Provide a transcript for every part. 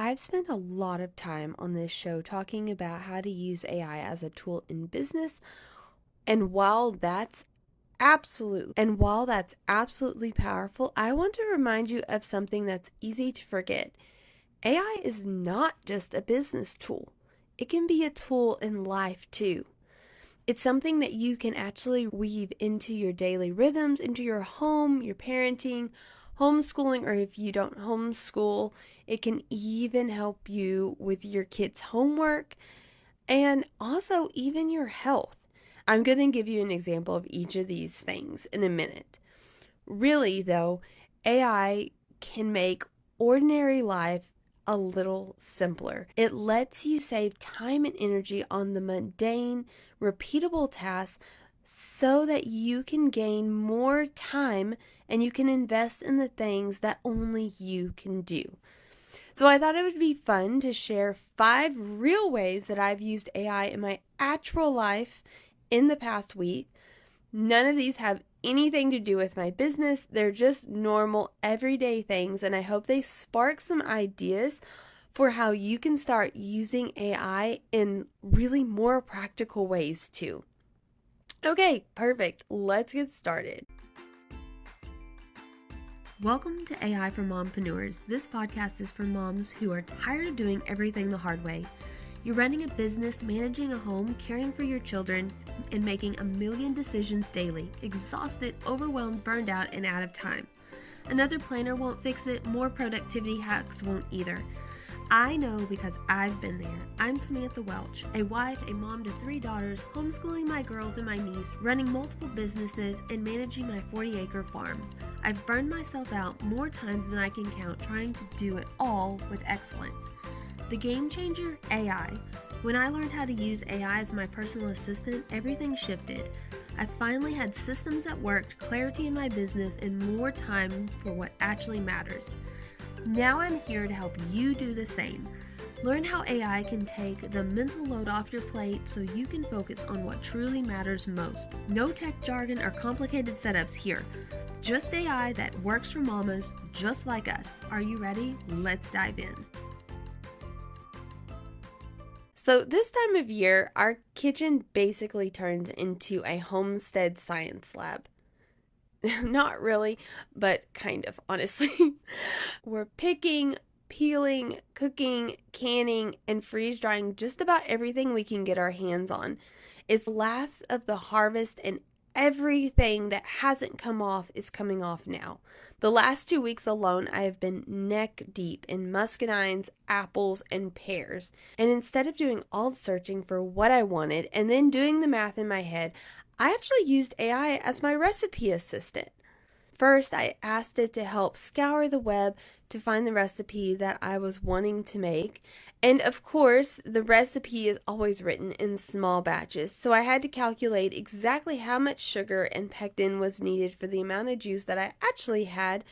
I've spent a lot of time on this show talking about how to use AI as a tool in business, and while that's absolutely powerful, I want to remind you of something that's easy to forget. AI is not just a business tool. It can be a tool in life too. It's something that you can actually weave into your daily rhythms, into your home, your parenting, homeschooling, or if you don't homeschool, it can even help you with your kids' homework and also even your health. I'm going to give you an example of each of these things in a minute. Really, though, AI can make ordinary life a little simpler. It lets you save time and energy on the mundane, repeatable tasks so that you can gain more time and you can invest in the things that only you can do. So I thought it would be fun to share 5 real ways that I've used AI in my actual life in the past week. None of these have anything to do with my business. They're just normal, everyday things, and I hope they spark some ideas for how you can start using AI in really more practical ways too. Okay, perfect. Let's get started. Welcome to AI for Mompreneurs. This podcast is for moms who are tired of doing everything the hard way. You're running a business, managing a home, caring for your children, and making a million decisions daily. Exhausted, overwhelmed, burned out, and out of time. Another planner won't fix it. More productivity hacks won't either. I know because I've been there. I'm Samantha Welch, a wife, a mom to 3 daughters, homeschooling my girls and my niece, running multiple businesses, and managing my 40-acre farm. I've burned myself out more times than I can count trying to do it all with excellence. The game changer, AI. When I learned how to use AI as my personal assistant, everything shifted. I finally had systems that worked, clarity in my business, and more time for what actually matters. Now I'm here to help you do the same. Learn how AI can take the mental load off your plate so you can focus on what truly matters most. No tech jargon or complicated setups here. Just AI that works for mamas just like us. Are you ready? Let's dive in. So this time of year, our kitchen basically turns into a homestead science lab. Not really, but kind of, honestly. We're picking, peeling, cooking, canning, and freeze drying just about everything we can get our hands on. It's the last of the harvest, and everything that hasn't come off is coming off now. The last 2 weeks alone, I have been neck deep in muscadines, apples, and pears. And instead of doing all the searching for what I wanted and then doing the math in my head, I actually used AI as my recipe assistant. First, I asked it to help scour the web to find the recipe that I was wanting to make. And of course, the recipe is always written in small batches, so I had to calculate exactly how much sugar and pectin was needed for the amount of juice that I actually had,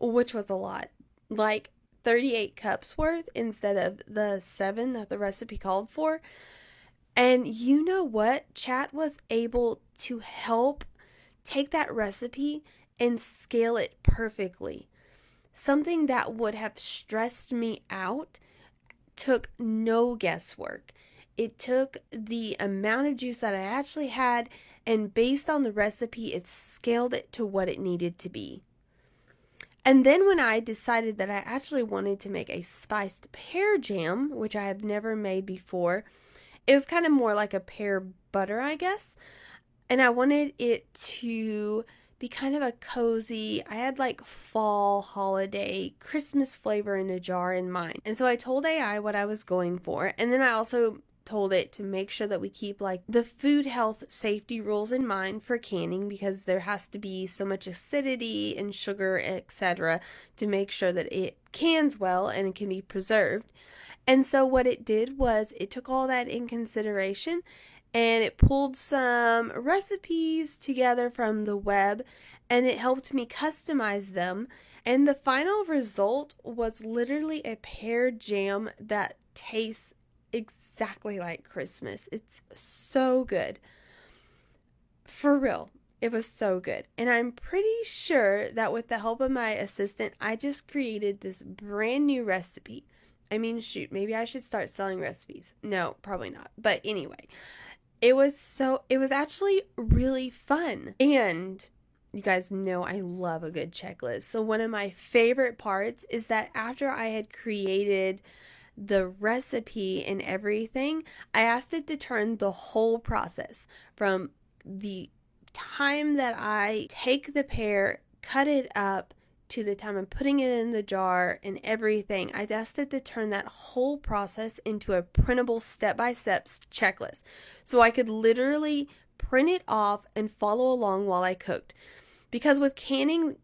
which was a lot, like 38 cups worth instead of the 7 that the recipe called for. And you know what? Chat was able to help take that recipe and scale it perfectly. Something that would have stressed me out took no guesswork. It took the amount of juice that I actually had, and based on the recipe, it scaled it to what it needed to be. And then when I decided that I actually wanted to make a spiced pear jam, which I have never made before, it was kind of more like a pear butter, I guess. And I wanted it to be kind of a cozy, I had like fall, holiday, Christmas flavor in a jar in mind. And so I told AI what I was going for. And then I also told it to make sure that we keep like the food health safety rules in mind for canning, because there has to be so much acidity and sugar, etc., to make sure that it cans well and it can be preserved. And so what it did was it took all that in consideration, and it pulled some recipes together from the web, and it helped me customize them. And the final result was literally a pear jam that tastes exactly like Christmas. It's so good. For real. It was so good. And I'm pretty sure that with the help of my assistant, I just created this brand new recipe. I mean, shoot, maybe I should start selling recipes. No, probably not. But anyway, it was actually really fun. And you guys know I love a good checklist. So one of my favorite parts is that after I had created the recipe and everything, I asked it to turn the whole process from the time that I take the pear, cut it up, to the time I'm putting it in the jar and everything. I asked it to turn that whole process into a printable step-by-step checklist. So I could literally print it off and follow along while I cooked. Because with canning,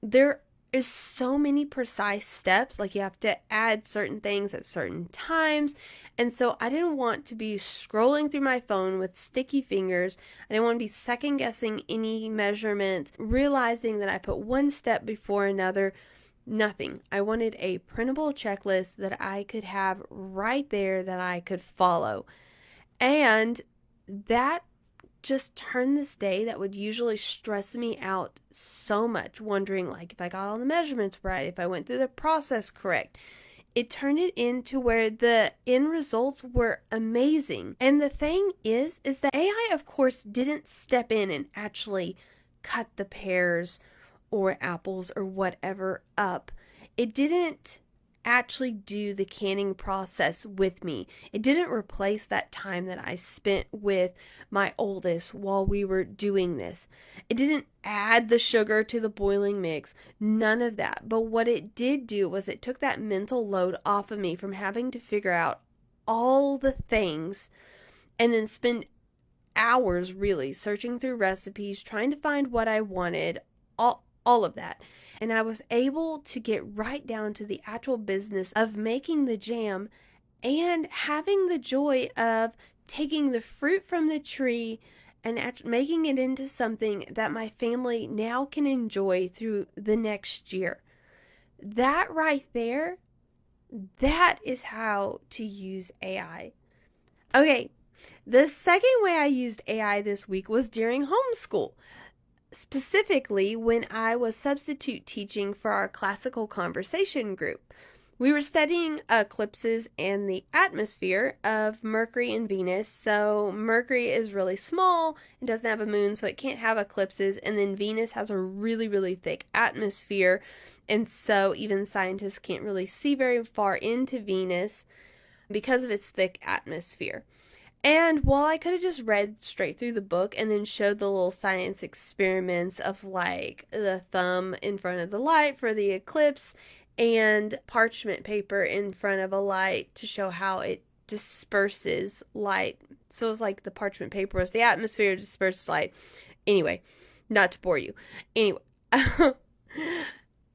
there is so many precise steps. Like you have to add certain things at certain times. And so I didn't want to be scrolling through my phone with sticky fingers. I didn't want to be second guessing any measurements, realizing that I put one step before another. Nothing. I wanted a printable checklist that I could have right there that I could follow. And that just turned this day that would usually stress me out so much, wondering like if I got all the measurements right, if I went through the process correct. It turned it into where the end results were amazing. And the thing is that AI, of course, didn't step in and actually cut the pears or apples or whatever up. It didn't actually do the canning process with me. It didn't replace that time that I spent with my oldest while we were doing this. It didn't add the sugar to the boiling mix. None of that. But what it did do was it took that mental load off of me from having to figure out all the things and then spend hours really searching through recipes, trying to find what I wanted, all of that. And I was able to get right down to the actual business of making the jam and having the joy of taking the fruit from the tree and making it into something that my family now can enjoy through the next year. That right there, that is how to use AI. Okay, the second way I used AI this week was during homeschool. Specifically, when I was substitute teaching for our classical conversation group. We were studying eclipses and the atmosphere of Mercury and Venus. So Mercury is really small, it doesn't have a moon, so it can't have eclipses. And then Venus has a really, really thick atmosphere. And so even scientists can't really see very far into Venus because of its thick atmosphere. And while I could have just read straight through the book and then showed the little science experiments of like the thumb in front of the light for the eclipse and parchment paper in front of a light to show how it disperses light. So it's like the parchment paper was the atmosphere, disperses light. Anyway, not to bore you. Anyway,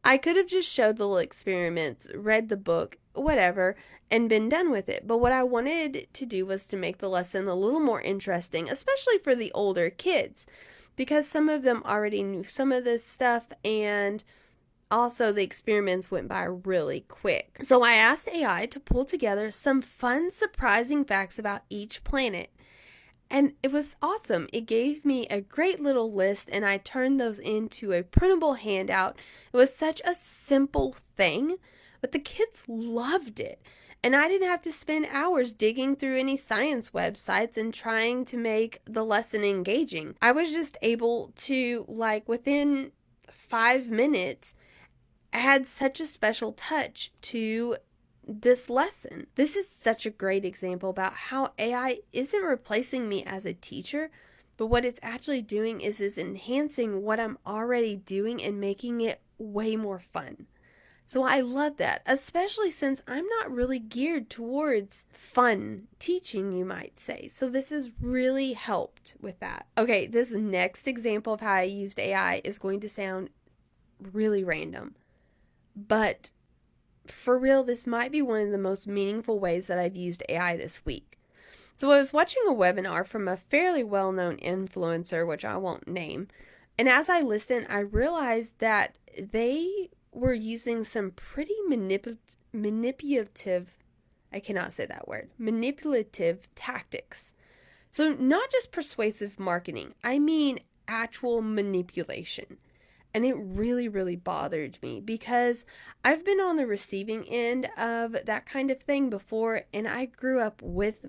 I could have just showed the little experiments, read the book, whatever, and been done with it. But what I wanted to do was to make the lesson a little more interesting, especially for the older kids, because some of them already knew some of this stuff, and also the experiments went by really quick. So I asked AI to pull together some fun, surprising facts about each planet. And it was awesome. It gave me a great little list, and I turned those into a printable handout. It was such a simple thing, but the kids loved it. And I didn't have to spend hours digging through any science websites and trying to make the lesson engaging. I was just able to, like, within 5 minutes, add such a special touch to this lesson. This is such a great example about how AI isn't replacing me as a teacher, but what it's actually doing is enhancing what I'm already doing and making it way more fun. So I love that, especially since I'm not really geared towards fun teaching, you might say. So this has really helped with that. Okay, this next example of how I used AI is going to sound really random, but for real, this might be one of the most meaningful ways that I've used AI this week. So I was watching a webinar from a fairly well-known influencer, which I won't name, and as I listened, I realized that they were using some pretty manipulative, I cannot say that word, manipulative tactics. So not just persuasive marketing, I mean actual manipulation. And it really, really bothered me because I've been on the receiving end of that kind of thing before, and I grew up with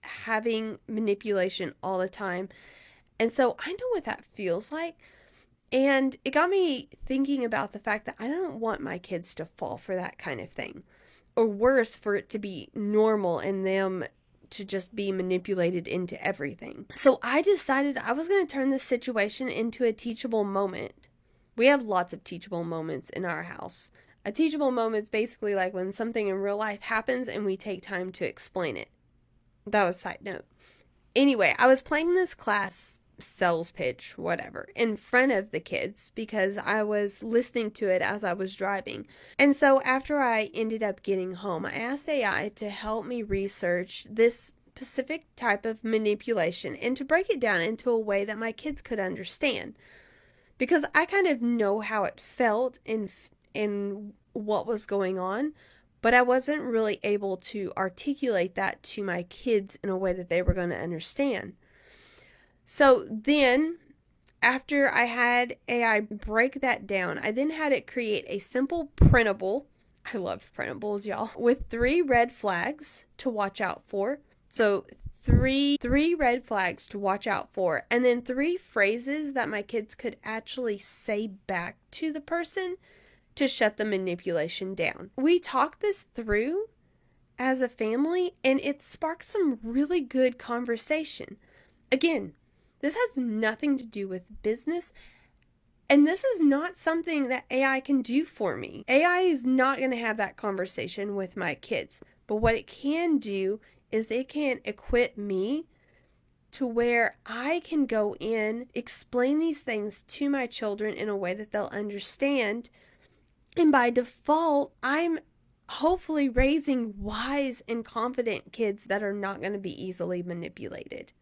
having manipulation all the time. And so I know what that feels like. And it got me thinking about the fact that I don't want my kids to fall for that kind of thing. Or worse, for it to be normal and them to just be manipulated into everything. So I decided I was going to turn this situation into a teachable moment. We have lots of teachable moments in our house. A teachable moment is basically like when something in real life happens and we take time to explain it. That was a side note. Anyway, I was playing this class sales pitch, whatever, in front of the kids because I was listening to it as I was driving. And so after I ended up getting home, I asked AI to help me research this specific type of manipulation and to break it down into a way that my kids could understand. Because I kind of know how it felt and what was going on, but I wasn't really able to articulate that to my kids in a way that they were going to understand. So then, after I had AI break that down, I then had it create a simple printable. I love printables, y'all. With 3 red flags to watch out for. So three red flags to watch out for, and then 3 phrases that my kids could actually say back to the person to shut the manipulation down. We talked this through as a family, and it sparked some really good conversation. Again, this has nothing to do with business, and this is not something that AI can do for me. AI is not going to have that conversation with my kids, but what it can do is it can equip me to where I can go in, explain these things to my children in a way that they'll understand. And by default, I'm hopefully raising wise and confident kids that are not going to be easily manipulated.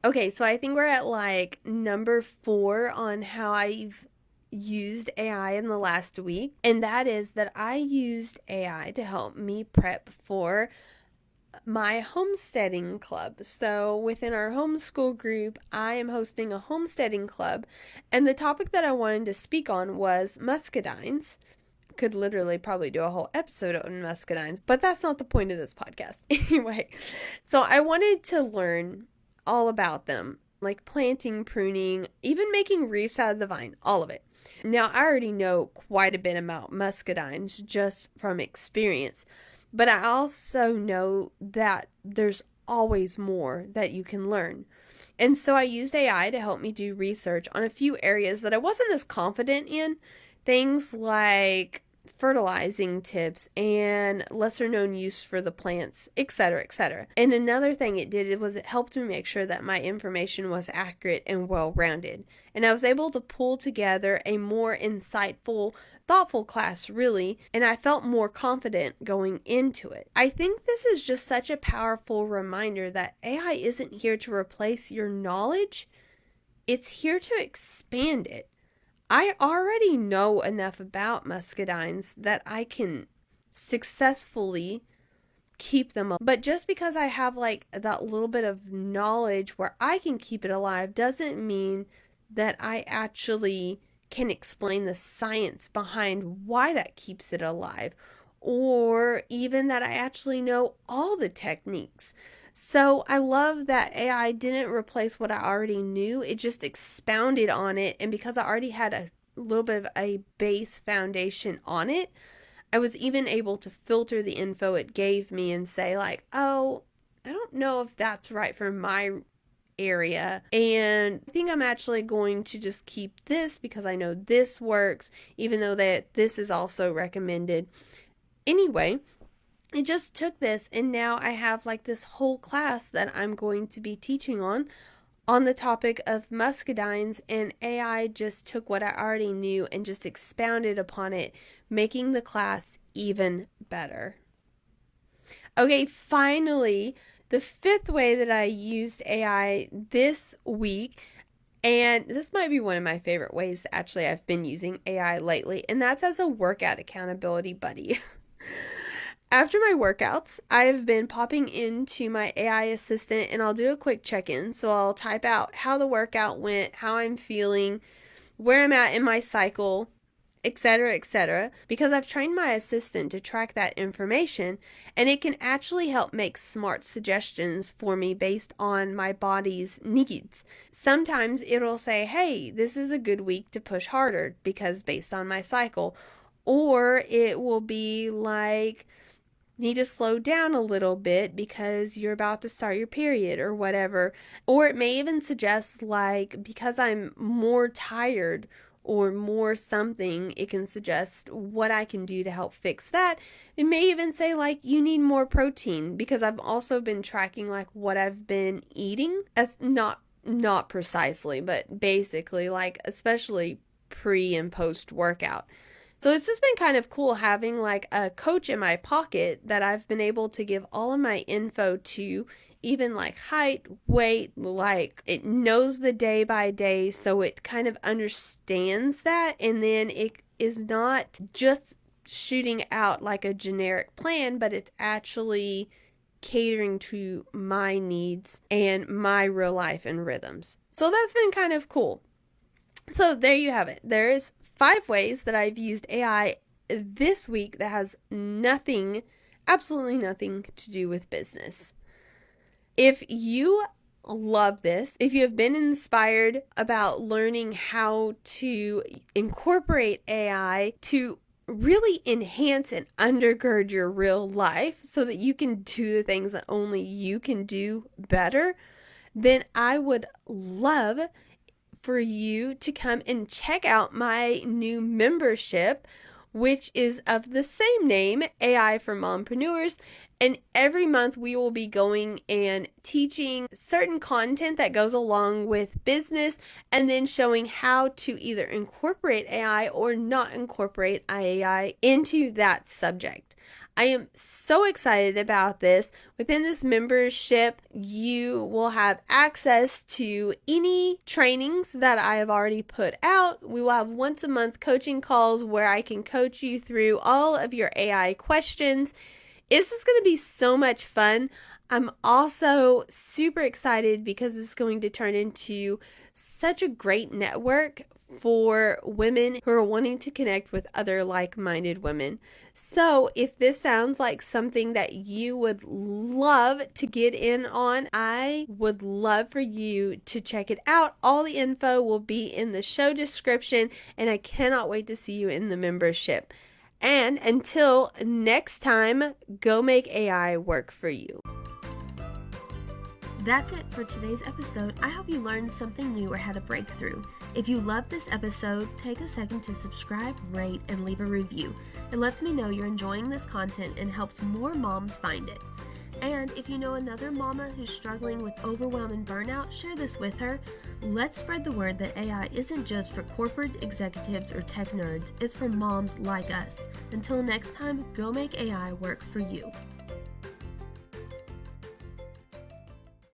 Okay, so I think we're at like number 4 on how I've used AI in the last week. And that is that I used AI to help me prep for my homesteading club. So within our homeschool group, I am hosting a homesteading club, and the topic that I wanted to speak on was muscadines. Could literally probably do a whole episode on muscadines, but that's not the point of this podcast. Anyway, so I wanted to learn all about them, like planting, pruning, even making wreaths out of the vine, all of it. Now, I already know quite a bit about muscadines just from experience, but I also know that there's always more that you can learn. And so I used AI to help me do research on a few areas that I wasn't as confident in. Things like fertilizing tips and lesser known use for the plants, etc., etc. And another thing it did was it helped me make sure that my information was accurate and well-rounded. And I was able to pull together a more insightful, thoughtful class, really, and I felt more confident going into it. I think this is just such a powerful reminder that AI isn't here to replace your knowledge, it's here to expand it. I already know enough about muscadines that I can successfully keep them up. But just because I have like that little bit of knowledge where I can keep it alive doesn't mean that I actually can explain the science behind why that keeps it alive, or even that I actually know all the techniques. So I love that AI didn't replace what I already knew. It just expounded on it. And because I already had a little bit of a base foundation on it, I was even able to filter the info it gave me and say like, oh, I don't know if that's right for my area. And I think I'm actually going to just keep this because I know this works, even though that this is also recommended. Anyway, it just took this, and now I have like this whole class that I'm going to be teaching on the topic of muscadines, and AI just took what I already knew and just expounded upon it, making the class even better. Okay, finally, the 5th way that I used AI this week, and this might be one of my favorite ways actually I've been using AI lately, and that's as a workout accountability buddy. After my workouts, I've been popping into my AI assistant and I'll do a quick check-in. So I'll type out how the workout went, how I'm feeling, where I'm at in my cycle, etc., etc., because I've trained my assistant to track that information, and it can actually help make smart suggestions for me based on my body's needs. Sometimes it'll say, hey, this is a good week to push harder because based on my cycle. Or it will be like, need to slow down a little bit because you're about to start your period or whatever. Or it may even suggest, like, because I'm more tired or more something, it can suggest what I can do to help fix that. It may even say, like, you need more protein, because I've also been tracking, like, what I've been eating. That's not precisely, but basically, like, especially pre and post workout. So it's just been kind of cool having like a coach in my pocket that I've been able to give all of my info to, even like height, weight, like it knows the day by day, so it kind of understands that, and then it is not just shooting out like a generic plan, but it's actually catering to my needs and my real life and rhythms. So that's been kind of cool. So there you have it. There's 5 ways that I've used AI this week that has nothing, absolutely nothing to do with business. If you love this, if you have been inspired about learning how to incorporate AI to really enhance and undergird your real life so that you can do the things that only you can do better, then I would love for you to come and check out my new membership, which is of the same name, AI for Mompreneurs. And every month we will be going and teaching certain content that goes along with business, and then showing how to either incorporate AI or not incorporate AI into that subject. I am so excited about this. Within this membership, you will have access to any trainings that I have already put out. We will have once a month coaching calls where I can coach you through all of your AI questions. It's just going to be so much fun. I'm also super excited because it's going to turn into such a great network for women who are wanting to connect with other like-minded women. So if this sounds like something that you would love to get in on, I would love for you to check it out. All the info will be in the show description, and I cannot wait to see you in the membership. And until next time, go make AI work for you. That's it for today's episode. I hope you learned something new or had a breakthrough. If you loved this episode, take a second to subscribe, rate, and leave a review. It lets me know you're enjoying this content and helps more moms find it. And if you know another mama who's struggling with overwhelm and burnout, share this with her. Let's spread the word that AI isn't just for corporate executives or tech nerds, it's for moms like us. Until next time, go make AI work for you.